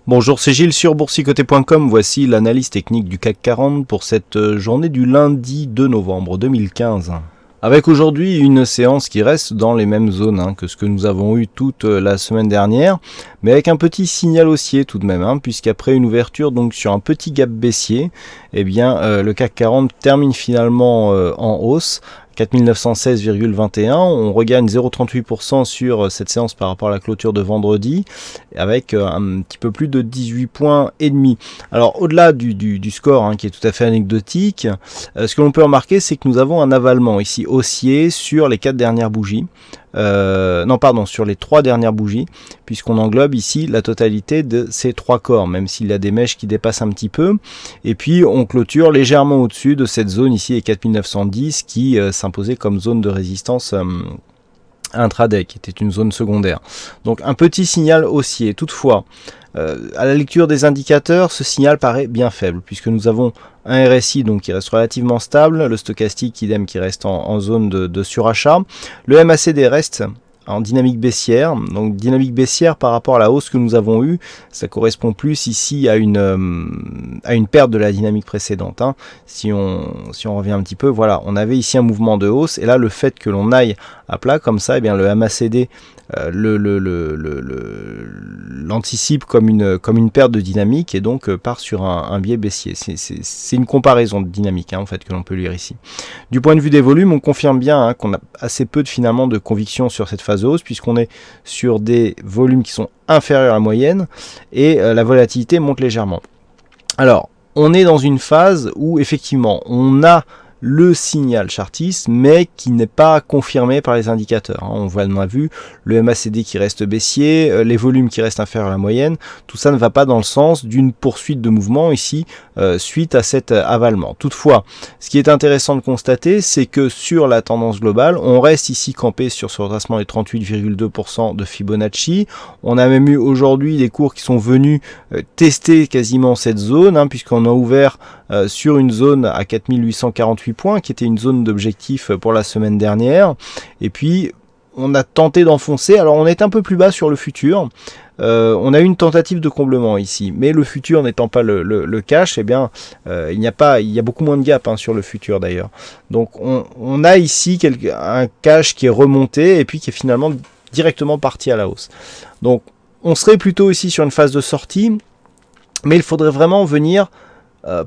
Bonjour, c'est Gilles sur boursicoté.com. Voici l'analyse technique du CAC 40 pour cette journée du lundi 2 novembre 2015. Avec aujourd'hui une séance qui reste dans les mêmes zones que ce que nous avons eu toute la semaine dernière, mais avec un petit signal haussier tout de même, puisqu'après une ouverture donc sur un petit gap baissier, le CAC 40 termine finalement en hausse. 4916,21, on regagne 0,38% sur cette séance par rapport à la clôture de vendredi, avec un petit peu plus de 18 points et demi. Alors au-delà du score qui est tout à fait anecdotique, ce que l'on peut remarquer, c'est que nous avons un avalement ici haussier sur les 4 dernières bougies. Sur les 3 dernières bougies, puisqu'on englobe ici la totalité de ces 3 corps, même s'il y a des mèches qui dépassent un petit peu. Et puis on clôture légèrement au-dessus de cette zone ici, les 4910, qui s'imposait comme zone de résistance intraday, qui était une zone secondaire. Donc un petit signal haussier. Toutefois, à la lecture des indicateurs, ce signal paraît bien faible, puisque nous avons un RSI donc qui reste relativement stable, le stochastique idem qui reste en zone de surachat, le MACD reste en dynamique baissière, donc dynamique baissière par rapport à la hausse que nous avons eue, ça correspond plus ici à une perte de la dynamique précédente. Si on revient un petit peu, voilà, on avait ici un mouvement de hausse, et là le fait que l'on aille à plat comme ça, le MACD l'anticipe comme une perte de dynamique, et donc part sur un biais baissier. C'est une comparaison de dynamique en fait que l'on peut lire ici. Du point de vue des volumes, on confirme bien qu'on a assez peu finalement de conviction sur cette phase de hausse, puisqu'on est sur des volumes qui sont inférieurs à la moyenne, et la volatilité monte légèrement. Alors, on est dans une phase où effectivement on a le signal chartiste, mais qui n'est pas confirmé par les indicateurs. On a vu le MACD qui reste baissier, les volumes qui restent inférieurs à la moyenne. Tout ça ne va pas dans le sens d'une poursuite de mouvement ici, suite à cet avalement. Toutefois, ce qui est intéressant de constater, c'est que sur la tendance globale, on reste ici campé sur ce retracement des 38,2% de Fibonacci. On a même eu aujourd'hui des cours qui sont venus tester quasiment cette zone, puisqu'on a ouvert sur une zone à 4848 points, qui était une zone d'objectif pour la semaine dernière, et puis on a tenté d'enfoncer. Alors on est un peu plus bas sur le futur, on a eu une tentative de comblement ici, mais le futur n'étant pas le cash, il y a beaucoup moins de gap sur le futur d'ailleurs. Donc on a ici un cash qui est remonté, et puis qui est finalement directement parti à la hausse. Donc on serait plutôt ici sur une phase de sortie, mais il faudrait vraiment venir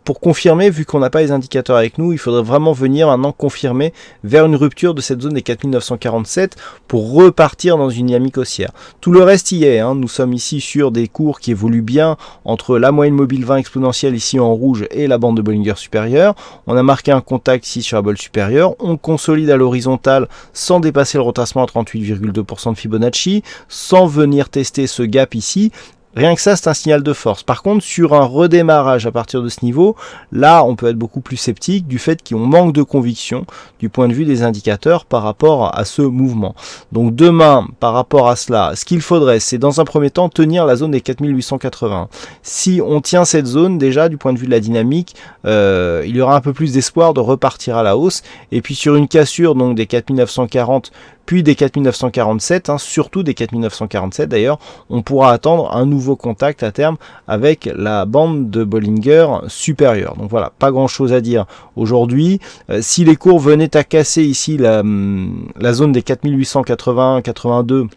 pour confirmer, vu qu'on n'a pas les indicateurs avec nous, il faudrait vraiment venir maintenant confirmer vers une rupture de cette zone des 4947 pour repartir dans une dynamique haussière. Tout le reste y est, nous sommes ici sur des cours qui évoluent bien entre la moyenne mobile 20 exponentielle ici en rouge et la bande de Bollinger supérieure. On a marqué un contact ici sur la bole supérieure, on consolide à l'horizontale sans dépasser le retracement à 38,2% de Fibonacci, sans venir tester ce gap ici. Rien que ça, c'est un signal de force. Par contre, sur un redémarrage à partir de ce niveau, là, on peut être beaucoup plus sceptique du fait qu'on manque de conviction du point de vue des indicateurs par rapport à ce mouvement. Donc demain, par rapport à cela, ce qu'il faudrait, c'est dans un premier temps tenir la zone des 4880. Si on tient cette zone, déjà, du point de vue de la dynamique, il y aura un peu plus d'espoir de repartir à la hausse. Et puis sur une cassure donc des 4940, puis des 4947, surtout des 4947 d'ailleurs, on pourra attendre un nouveau contact à terme avec la bande de Bollinger supérieure. Donc voilà, pas grand chose à dire aujourd'hui. Si les cours venaient à casser ici la zone des 4880-82,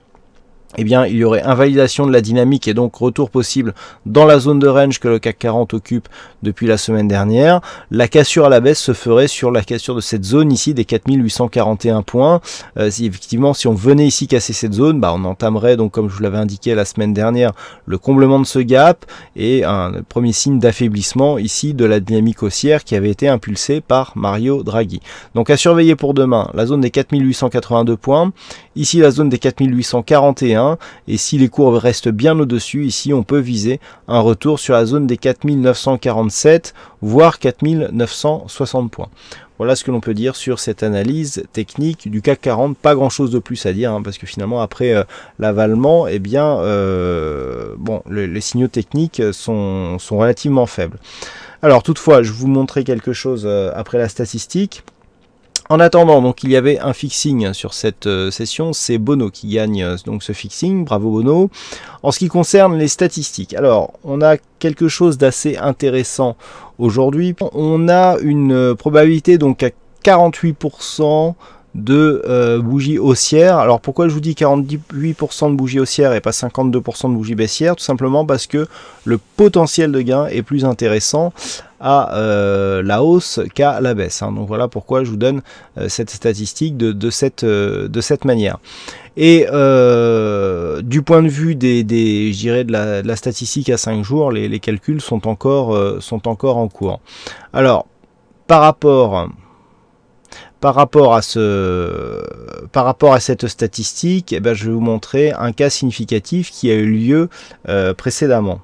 il y aurait invalidation de la dynamique et donc retour possible dans la zone de range que le CAC 40 occupe depuis la semaine dernière. La cassure à la baisse se ferait sur la cassure de cette zone ici des 4841 points. Si on venait ici casser cette zone, on entamerait donc, comme je vous l'avais indiqué la semaine dernière, le comblement de ce gap et un premier signe d'affaiblissement ici de la dynamique haussière qui avait été impulsée par Mario Draghi. Donc à surveiller pour demain, la zone des 4882 points, ici la zone des 4841. Et si les courbes restent bien au-dessus, ici on peut viser un retour sur la zone des 4947, voire 4960 points. Voilà ce que l'on peut dire sur cette analyse technique du CAC 40. Pas grand chose de plus à dire, parce que finalement après l'avalement, les signaux techniques sont relativement faibles. Alors toutefois, je vous montrer quelque chose après la statistique. En attendant, donc il y avait un fixing sur cette session, c'est Bono qui gagne donc ce fixing, bravo Bono. En ce qui concerne les statistiques, alors on a quelque chose d'assez intéressant aujourd'hui. On a une probabilité donc à 48% de bougies haussières. Alors pourquoi je vous dis 48% de bougies haussières et pas 52% de bougies baissières? Tout simplement parce que le potentiel de gain est plus intéressant à la hausse qu'à la baisse. Donc voilà pourquoi je vous donne cette statistique de cette manière. Et du point de vue je dirais de la statistique à 5 jours, les calculs sont encore en cours. Alors, par rapport à cette statistique, je vais vous montrer un cas significatif qui a eu lieu précédemment.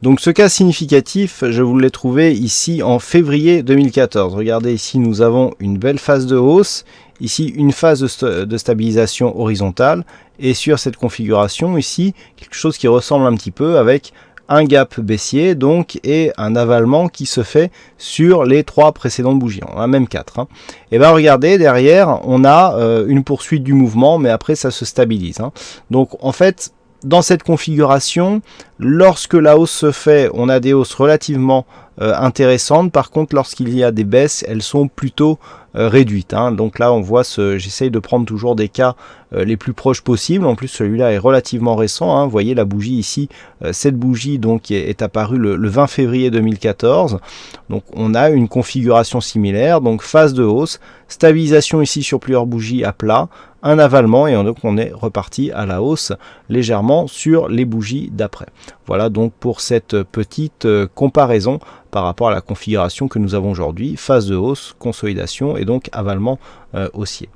Donc ce cas significatif, je vous l'ai trouvé ici en février 2014. Regardez ici, nous avons une belle phase de hausse, ici une phase de stabilisation horizontale, et sur cette configuration ici, quelque chose qui ressemble un petit peu avec un gap baissier donc et un avalement qui se fait sur les 3 précédentes bougies. On a même 4. Et bien regardez, derrière, on a une poursuite du mouvement, mais après ça se stabilise. Donc en fait, dans cette configuration, lorsque la hausse se fait, on a des hausses relativement intéressantes. Par contre, lorsqu'il y a des baisses, elles sont plutôt réduites. Donc là, on voit, j'essaye de prendre toujours des cas les plus proches possibles. En plus, celui-là est relativement récent. Vous voyez la bougie ici, cette bougie donc est apparue le 20 février 2014. Donc on a une configuration similaire. Donc phase de hausse, stabilisation ici sur plusieurs bougies à plat, un avalement et donc on est reparti à la hausse légèrement sur les bougies d'après. Voilà donc pour cette petite comparaison par rapport à la configuration que nous avons aujourd'hui, phase de hausse, consolidation et donc avalement haussier.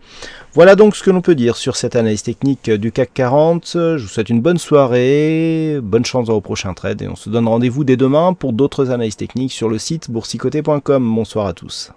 Voilà donc ce que l'on peut dire sur cette analyse technique du CAC 40. Je vous souhaite une bonne soirée, bonne chance dans vos prochains trades et on se donne rendez-vous dès demain pour d'autres analyses techniques sur le site boursicoté.com. Bonsoir à tous.